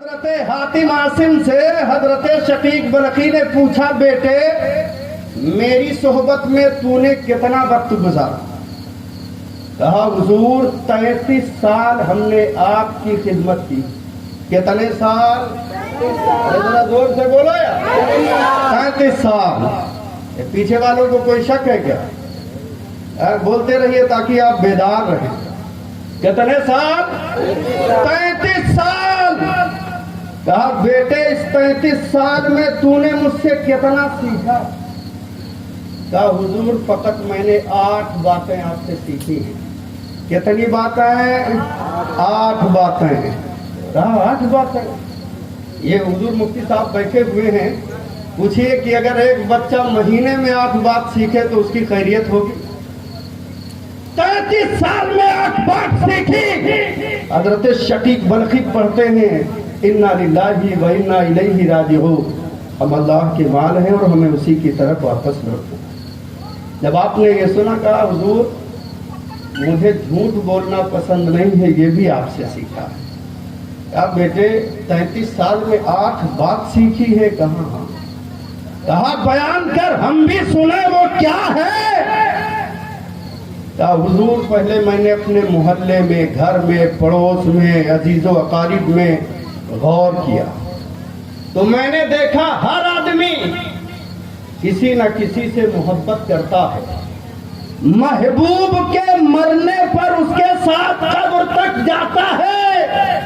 حضرت حاتم عاصم سے حضرت شقیق بلخی نے پوچھا، بیٹے میری صحبت میں تو نے کتنا وقت گزارا؟ کہا حضور 33 سال ہم نے آپ کی خدمت کی۔ کتنے سال؟ ذرا زور سے بولو یا 33 سال۔ پیچھے والوں کو کوئی شک ہے کیا؟ بولتے رہیے تاکہ آپ بیدار رہیں۔ کتنے سال؟ 33 سال۔ کہا بیٹے اس 33 سال میں تو نے مجھ سے کتنا سیکھا؟ کہا حضور فقط میں نے 8 باتیں آپ سے سیکھی ہیں۔ کتنی باتیں؟ 8 باتیں۔ کہا 8 باتیں؟ یہ حضور مفتی صاحب بیٹھے ہوئے ہیں، پوچھئے کہ اگر ایک بچہ مہینے میں 8 بات سیکھے تو اس کی خیریت ہوگی؟ 33 سال میں 8 بات سیکھی۔ حضرت شقیق بلخی پڑھتے ہیں انا للہ و انا الیہ راجعون، ہم اللہ کے مال ہیں اور ہمیں اسی کی طرف واپس لوٹنا۔ جب آپ نے یہ سنا کہا حضور مجھے جھوٹ بولنا پسند نہیں ہے، یہ بھی آپ سے سیکھا ہے۔ کہا بیٹے 33 سال میں 8 بات سیکھی ہے؟ کہاں؟ کہا بیان کر ہم بھی سنیں، وہ کیا ہے؟ کہا حضور پہلے میں نے اپنے محلے میں، گھر میں، پڑوس میں، عزیز و اقارب میں غور کیا تو میں نے دیکھا ہر آدمی کسی نہ کسی سے محبت کرتا ہے، محبوب کے مرنے پر اس کے ساتھ قبر تک جاتا ہے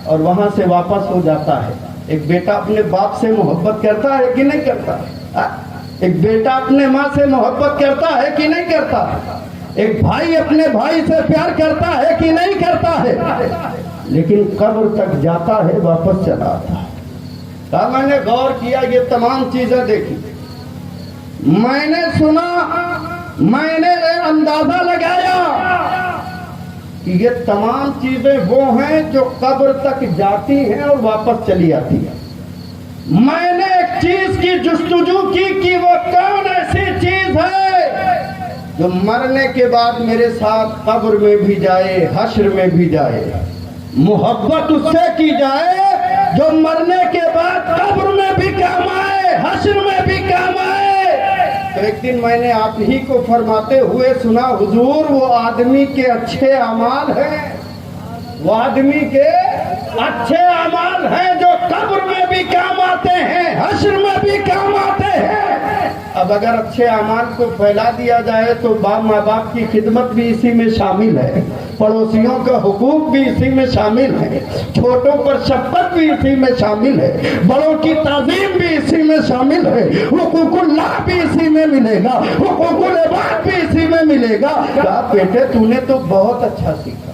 اور وہاں سے واپس ہو جاتا ہے۔ ایک بیٹا اپنے باپ سے محبت کرتا ہے کہ نہیں کرتا؟ ایک بیٹا اپنے ماں سے محبت کرتا ہے کہ نہیں کرتا؟ ایک بھائی اپنے بھائی سے پیار کرتا ہے کہ نہیں کرتا ہے؟ لیکن قبر تک جاتا ہے، واپس چلا آتا ہے۔ کہا میں نے غور کیا، یہ تمام چیزیں دیکھی، میں نے سنا، میں نے اندازہ لگایا کہ یہ تمام چیزیں وہ ہیں جو قبر تک جاتی ہیں اور واپس چلی آتی ہیں۔ میں نے ایک چیز کی جستجو کی کہ وہ کون ایسی چیز ہے جو مرنے کے بعد میرے ساتھ قبر میں بھی جائے، حشر میں بھی جائے، محبت اس سے کی جائے جو مرنے کے بعد قبر میں بھی کام آئے، حشر میں بھی کام آئے۔ تو ایک دن میں نے آپ ہی کو فرماتے ہوئے سنا، حضور وہ آدمی کے اچھے اعمال ہیں، وہ آدمی کے اچھے اعمال ہیں جو قبر میں بھی کام آتے ہیں، حشر میں بھی کام آتے ہیں۔ اب اگر اچھے اعمال کو پھیلا دیا جائے تو ماں باپ کی خدمت بھی اسی میں شامل ہے، پڑوسیوں کا حقوق بھی اسی میں شامل ہے، چھوٹوں پر شفقت بھی اسی میں شامل ہے، بڑوں کی تعظیم بھی اسی میں شامل ہے، حقوق اللہ بھی اسی میں ملے گا، حقوق العباد بھی اسی میں ملے گا۔ کہا بیٹے تو نے تو بہت اچھا سیکھا۔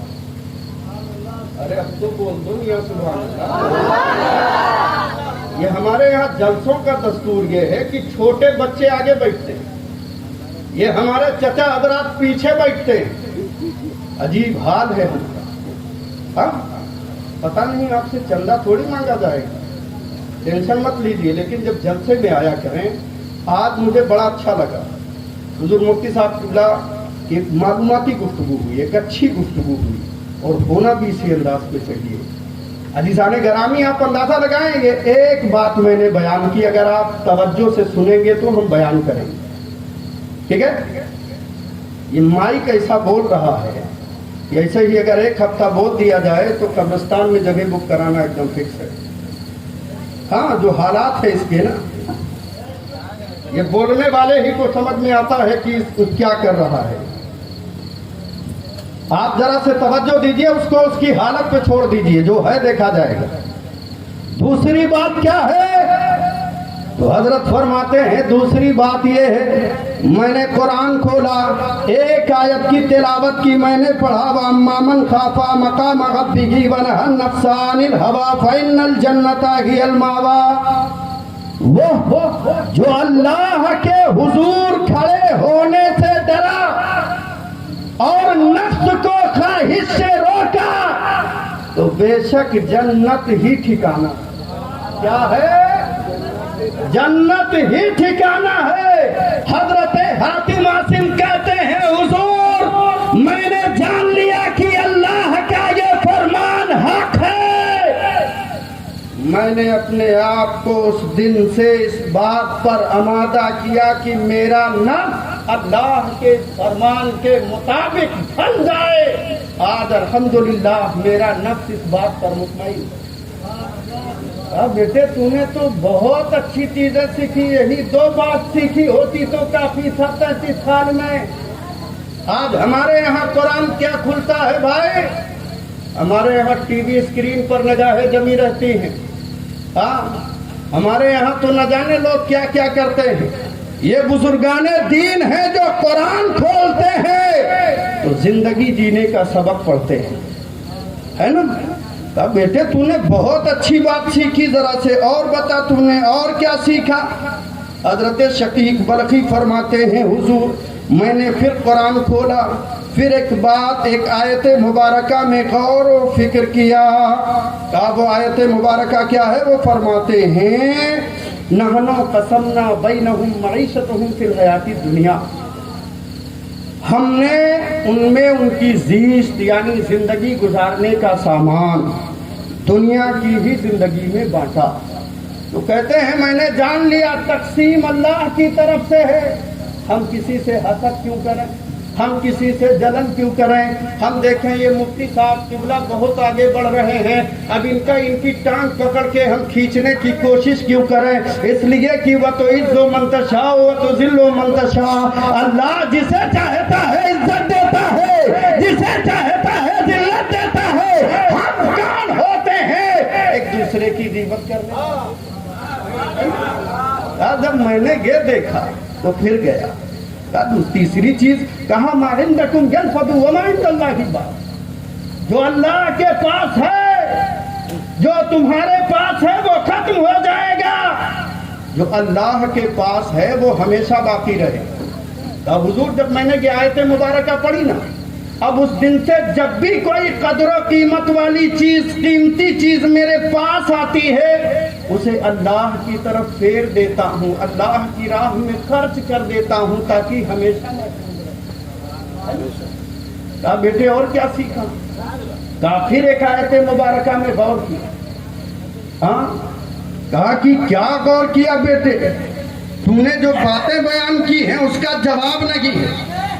ارے اب تو بول دو یا سبحان اللہ۔ یہ ہمارے یہاں جلسوں کا دستور یہ ہے کہ چھوٹے بچے آگے بیٹھتے ہیں، یہ ہمارے چچا حضرات پیچھے بیٹھتے ہیں۔ عجیب حال ہے ہم کا۔ پتہ نہیں آپ سے چندہ تھوڑی مانگا جائے گا، ٹینشن مت لیجیے، لیکن جب جلسے میں آیا کریں۔ آج مجھے بڑا اچھا لگا، حضور مفتی صاحب قبلہ کی معلوماتی گفتگو ہوئی، ایک اچھی گفتگو ہوئی اور ہونا بھی اسی انداز پہ چاہیے۔ عزیزان گرامی آپ اندازہ لگائیں گے، ایک بات میں نے بیان کی، اگر آپ توجہ سے سنیں گے تو ہم بیان کریں گے، ٹھیک ہے؟ یہ مائک ایسا بول رہا ہے، ایسے ہی اگر ایک ہفتہ بول دیا جائے تو قبرستان میں جگہ بک کرانا ایک دم فکس ہے۔ ہاں جو حالات ہے اس کے نا، یہ بولنے والے ہی کو سمجھ میں آتا ہے کہ کیا کر رہا ہے۔ آپ ذرا سے توجہ دیجئے، اس کو اس کی حالت پہ چھوڑ دیجئے، جو ہے دیکھا جائے گا۔ دوسری بات کیا ہے تو حضرت فرماتے ہیں دوسری بات یہ ہے، میں نے قرآن کھولا، ایک آیت کی تلاوت کی، میں نے پڑھا وَأَمَّا مَنْ خَافَ مَقَامَ رَبِّهِ وَنَهَى النَّفْسَ عَنِ الْهَوَىٰ فَإِنَّ الْجَنَّةَ هِيَ الْمَأْوَىٰ، وہ جو اللہ کے حضور کھڑے ہونے سے ڈرا اور نفس کو خواہش سے روکا تو بے شک جنت ہی ٹھکانہ۔ کیا ہے؟ جنت ہی ٹھکانہ ہے۔ حضرت حاتم عاصم کہتے ہیں حضور میں نے جان لیا کہ اللہ کا یہ فرمان حق ہے، میں نے اپنے آپ کو اس دن سے اس بات پر آمادہ کیا کہ میرا نفس اللہ کے فرمان کے مطابق بن جائے. آج الحمدللہ میرا نفس اس بات پر مطمئن. بیٹے تو نے تو بہت اچھی چیزیں سیکھی, یہی 2 بات سیکھی ہوتی تو کافی 37 سال میں. آج ہمارے یہاں قرآن کیا کھلتا ہے بھائی, ہمارے یہاں ٹی وی اسکرین پر نگاہیں جمی رہتی ہیں. ہمارے یہاں تو نہ جانے لوگ کیا کیا کرتے ہیں. یہ بزرگان دین ہیں جو قرآن کھولتے ہیں تو زندگی جینے کا سبق پڑھتے ہیں, ہے نا. تب بیٹے تو نے بہت اچھی بات سیکھی, ذرا سے اور بتا تو نے اور کیا سیکھا. حضرت شقیق بلخی فرماتے ہیں حضور میں نے پھر قرآن کھولا, پھر ایک آیت مبارکہ میں غور و فکر کیا. کہا وہ آیت مبارکہ کیا ہے؟ وہ فرماتے ہیں نحنو قسمنا بینہم معیشتہم فی الحیات الدنیا, ہم نے ان میں ان کی زیست یعنی زندگی گزارنے کا سامان دنیا کی ہی زندگی میں بانٹا. تو کہتے ہیں میں نے جان لیا تقسیم اللہ کی طرف سے ہے. ہم کسی سے حسد کیوں کریں, ہم کسی سے جلن کیوں کریں. ہم دیکھیں یہ مفتی صاحب قبلہ بہت آگے بڑھ رہے ہیں, اب ان کی ٹانگ پکڑ کے ہم کھینچنے کی کوشش کیوں کریں. اس لیے کہ وَتُعِزُّ مَن تَشَاءُ وَتُذِلُّ مَن تَشَاءُ, اللہ جسے چاہتا ہے عزت دیتا ہے, جسے چاہتا ہے ذلت دیتا ہے. ہم کون ہوتے ہیں ایک دوسرے کی غیبت کرنے. جب میں نے یہ دیکھا تو پھر گیا. تیسری چیز کہا ما عندکم ينفد وما عند اللہ باق, جو اللہ کے پاس ہے جو تمہارے پاس ہے وہ ختم ہو جائے گا, جو اللہ کے پاس ہے وہ ہمیشہ باقی رہے گا. حضور جب میں نے یہ آیت مبارکہ پڑھی نا, اب اس دن سے جب بھی کوئی قدر و قیمت والی چیز, قیمتی چیز میرے پاس آتی ہے اسے اللہ کی طرف پھیر دیتا ہوں, اللہ کی راہ میں خرچ کر دیتا ہوں تاکہ ہمیشہ. کہا بیٹے اور کیا سیکھا؟ کہا پھر ایک آیت مبارکہ میں غور کیا. کہا کہ کیا غور کیا بیٹے؟ تو نے جو باتیں بیان کی ہیں اس کا جواب نہیں ہے,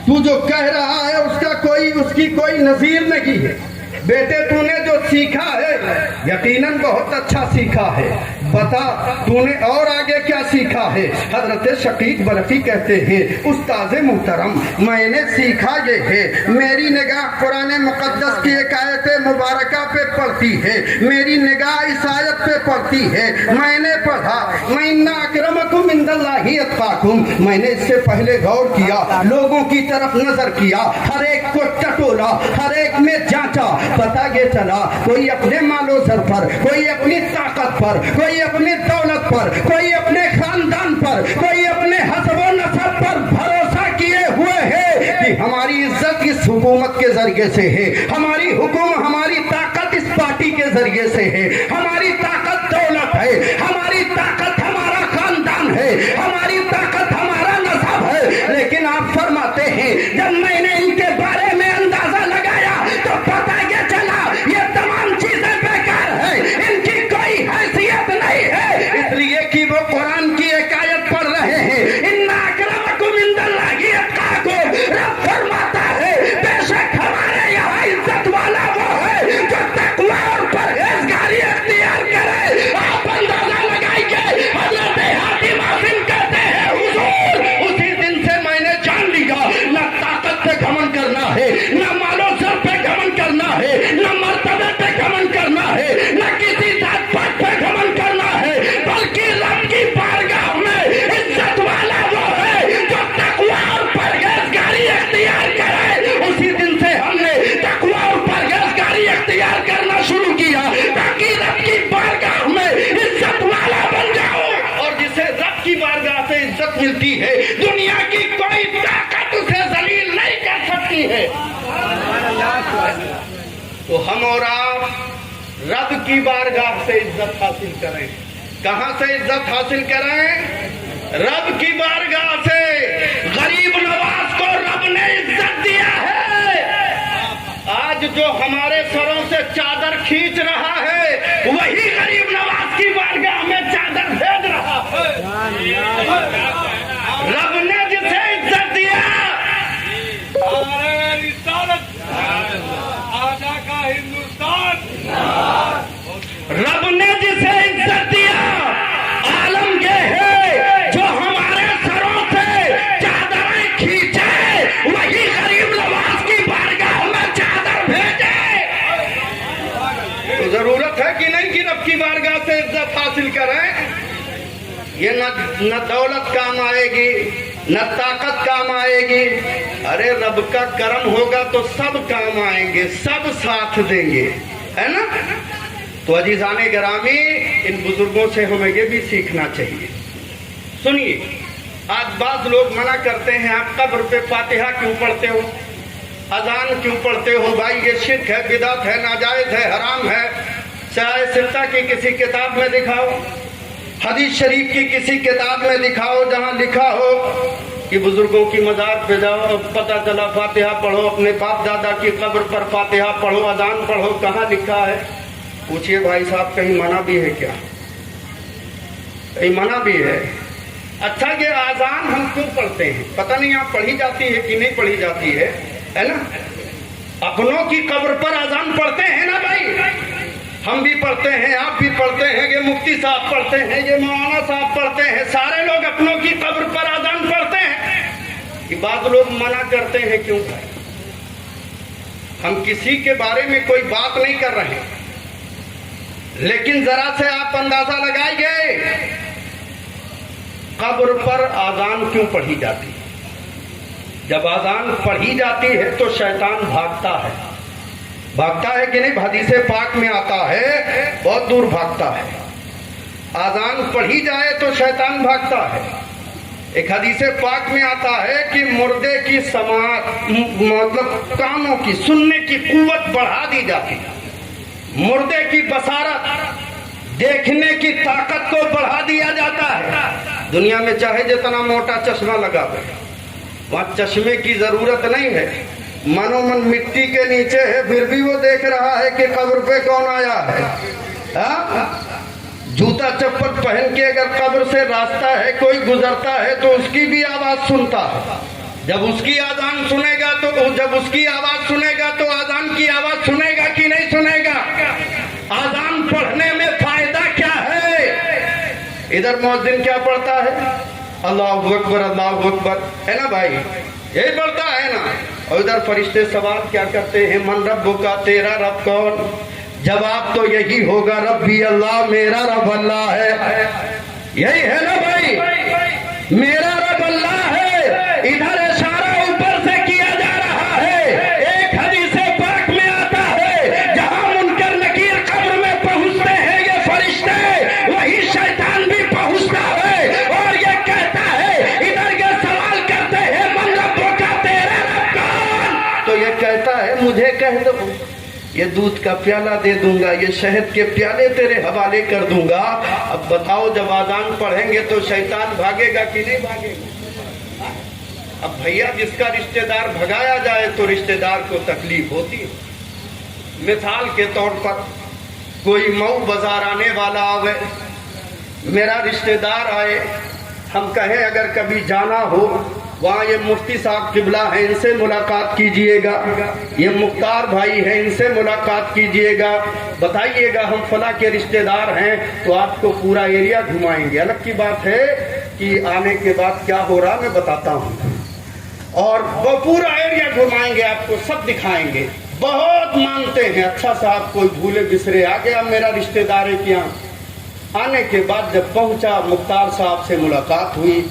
تو جو کہہ رہا ہے اس کی کوئی نظیر نہیں ہے. بیٹے تو نے جو سیکھا ہے یقیناً بہت اچھا سیکھا ہے, بتا تو نے اور آگے کیا سیکھا ہے. حضرت شقیق بلخی کہتے ہیں استاد محترم میں نے سیکھا یہ ہے, میری نگاہ قرآن مقدس کی ایک آیت مبارکہ پہ پڑتی ہے, میری نگاہ اس آیت پہ پڑتی ہے. میں نے پڑھا وَإِنَّ أَكْرَمَكُمْ عِندَ اللَّهِ أَتْقَاكُمْ, میں نے اس سے پہلے غور کیا, لوگوں کی طرف نظر کیا, ہر ایک کو ٹٹولا, ہر ایک میں جانچا. پتا یہ چلا کوئی اپنے مال و زر پر, کوئی اپنی طاقت پر, کوئی اپنی دولت پر, کوئی اپنے خاندان پر, کوئی اپنے حسب و نسب پر بھروسہ کیے ہوئے ہے کہ ہماری عزت اس حکومت کے ذریعے سے ہے, ہماری طاقت اس پارٹی کے ذریعے سے ہے, ہماری طاقت دولت ہے, ہماری طاقت ہمارا خاندان ہے, ہماری طاقت ہمارا نسب ہے. لیکن آپ فرماتے ہیں جب میں نے ان کے بارے میں اندازہ لگایا تو پتہ یہ چلا یہ تمام چیزیں بیکار ہیں, ان کی کوئی حیثیت نہیں ہے. اس لیے کہ وہ قرآن کی ایک آیت پڑھ رہے ہیں ان اکرمکم عند اللہ اتقاکم, رب فرماتا ہے بے شک ہمارے یہاں عزت والا وہ ہے جو تقوی اور پرہیزگاری اختیار کرے. آپ اندازہ لگائیے حضرت حاتم عاصم کہتے ہیں حضور اسی دن سے میں نے جان لیا نہ طاقت پہ گھمنڈ کرنا ہے, نہ مال و زر پہ گھمنڈ کرنا ہے, نہ مرتبے پہ گھمنڈ کرنا ہے, نہ کسی ذات پات پہ گھمنڈ کرنا ہے, بلکہ رب کی بارگاہ میں عزت والا وہ ہے جو تقوی اور پرہیزگاری اختیار کرے. اسی دن سے ہم نے تقوی اور پرہیزگاری اختیار کرنا شروع کیا تاکہ رب کی بارگاہ میں عزت والا بن جاؤ. اور جسے رب کی بارگاہ سے عزت ملتی ہے دنیا کی کوئی طاقت اسے ذلیل نہیں کر سکتی ہے. تو ہم اور آپ رب کی بارگاہ سے عزت حاصل کریں. کہاں سے عزت حاصل کریں؟ رب کی بارگاہ سے. غریب نواز کو رب نے عزت دیا ہے. آج جو ہمارے سروں سے چادر کھینچ رہا ہے وہی غریب نواز رب نے جسے عزت دیا عالم یہ ہے جو ہمارے سروں سے چادریں کھینچے وہی غریب نواز کی بارگاہ میں چادر بھیجے. تو ضرورت ہے کہ نہیں کہ رب کی بارگاہ سے عزت حاصل کریں؟ یہ نہ دولت کام آئے گی نہ طاقت کام آئے گی. ارے رب کا کرم ہوگا تو سب کام آئیں گے, سب ساتھ دیں گے, ہے نا. تو عزیزان گرامی, ان بزرگوں سے ہمیں یہ بھی سیکھنا چاہیے. سنیے, آج بعض لوگ منع کرتے ہیں آپ قبر پہ فاتحہ کیوں پڑھتے ہو, اذان کیوں پڑھتے ہو؟ بھائی یہ شرک ہے, بدعت ہے, ناجائز ہے, حرام ہے. سرائے ستہ کی کسی کتاب میں دکھاؤ, حدیث شریف کی کسی کتاب میں دکھاؤ جہاں لکھا ہو کہ بزرگوں کی مزار پہ جاؤ, پتہ چلا فاتحہ پڑھو, اپنے باپ دادا کی قبر پر فاتحہ پڑھو, اذان پڑھو. کہاں لکھا ہے؟ پوچھئے بھائی صاحب کہیں منع بھی ہے کیا؟ کہیں منع بھی ہے؟ اچھا یہ اذان ہم کیوں پڑھتے ہیں؟ پتہ نہیں آپ پڑھی جاتی ہے کہ نہیں پڑھی جاتی ہے نا. اپنوں کی قبر پر اذان پڑھتے ہیں نا بھائی, ہم بھی پڑھتے ہیں, آپ بھی پڑھتے ہیں, یہ مفتی صاحب پڑھتے ہیں, یہ مولانا صاحب پڑھتے ہیں, سارے لوگ اپنوں کی قبر پر اذان پڑھتے ہیں. کہ بعض لوگ منع کرتے ہیں کیوں؟ ہم کسی کے بارے میں کوئی بات نہیں کر رہے, لیکن ذرا سے آپ اندازہ لگائیے قبر پر اذان کیوں پڑھی جاتی ہے. جب اذان پڑھی جاتی ہے تو شیطان بھاگتا ہے, بھاگتا ہے کہ نہیں؟ حدیث پاک میں آتا ہے بہت دور بھاگتا ہے. اذان پڑھی جائے تو شیطان بھاگتا ہے. ایک حدیث پاک میں آتا ہے کہ مردے کی سماعت, مطلب کانوں کی سننے کی قوت بڑھا دی جاتی ہے, مردے کی بصارت دیکھنے کی طاقت کو بڑھا دیا جاتا ہے. دنیا میں چاہے جتنا موٹا چشمہ لگا دے, وہاں چشمے کی ضرورت نہیں ہے. منو من مٹی کے نیچے ہے, پھر بھی وہ دیکھ رہا ہے کہ قبر پہ کون آیا ہے. جوتا چپل پہن کے اگر قبر سے راستہ ہے کوئی گزرتا ہے تو اس کی بھی آواز سنتا ہے. جب اس کی اذان سنے گا تو جب اس کی آواز سنے گا تو اذان کی آواز سنے گا کہ نہیں سنے گا؟ اذان پڑھنے میں فائدہ کیا ہے؟ ادھر مؤذن کیا پڑھتا ہے؟ اللہ اکبر اللہ اکبر, ہے نا بھائی, یہی پڑھتا ہے نا. اور ادھر فرشتے سوال کیا کرتے ہیں؟ من رب کا, تیرا رب کون؟ جواب تو یہی ہوگا ربی اللہ, میرا رب اللہ ہے. یہی ہے نا بھائی, میرا رب اللہ ہے. ادھر اشارہ اوپر سے کیا جا رہا ہے. ایک حدیث پاک میں آتا ہے جہاں منکر نکیر قبر میں پہنچتے ہیں یہ فرشتے, وہی شیطان بھی پہنچتا ہے اور یہ کہتا ہے, ادھر یہ سوال کرتے ہیں من رب کا, تیرا رب کون؟ تو یہ کہتا ہے مجھے کہہ دو, یہ دودھ کا پیالہ دے دوں گا, یہ شہد کے پیالے تیرے حوالے کر دوں گا. اب بتاؤ جب اذان پڑھیں گے تو شیطان بھاگے گا کہ نہیں بھاگے گا؟ اب بھیا جس کا رشتہ دار بھگایا جائے تو رشتہ دار کو تکلیف ہوتی ہے. مثال کے طور پر کوئی مئو بازار آنے والا آوے, میرا رشتہ دار آئے, ہم کہیں اگر کبھی جانا ہو وہاں یہ مفتی صاحب قبلہ ہیں, ان سے ملاقات کیجئے گا, یہ مختار بھائی ہیں, ان سے ملاقات کیجئے گا, بتائیے گا ہم فلاں کے رشتہ دار ہیں, تو آپ کو پورا ایریا گھمائیں گے. الگ کی بات ہے کہ آنے کے بعد کیا ہو رہا میں بتاتا ہوں, اور وہ پورا ایریا گھمائیں گے, آپ کو سب دکھائیں گے. بہت مانتے ہیں, اچھا صاحب کوئی بھولے بسرے آ گیا میرا رشتہ دار ہے کیا. آنے کے بعد جب پہنچا مختار صاحب سے ملاقات ہوئی,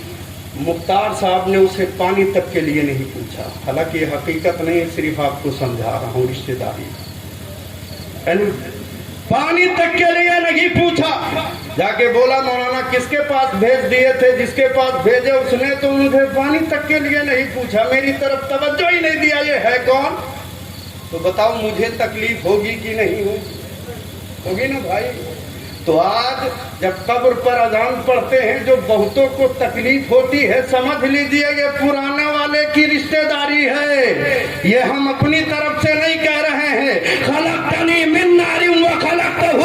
مختار صاحب نے اسے پانی تک کے لیے نہیں پوچھا. حالانکہ یہ حقیقت نہیں, صرف آپ کو سمجھا رہا ہوں رشتہ داری. پانی تک کے لیے نہیں پوچھا. جا کے بولا مولانا کس کے پاس بھیج دیے تھے؟ جس کے پاس بھیجے اس نے تو مجھے پانی تک کے لیے نہیں پوچھا, میری طرف توجہ ہی نہیں دیا. یہ ہے کون؟ تو بتاؤ مجھے تکلیف ہوگی کہ نہیں ہوگی نا بھائی. تو آج جب قبر پر اذان پڑھتے ہیں جو بہتوں کو تکلیف ہوتی ہے, سمجھ لیجئے یہ پرانے والے کی رشتہ داری ہے. یہ ہم اپنی طرف سے نہیں کہہ رہے ہیں. خلقتنی من نار و خلقتہ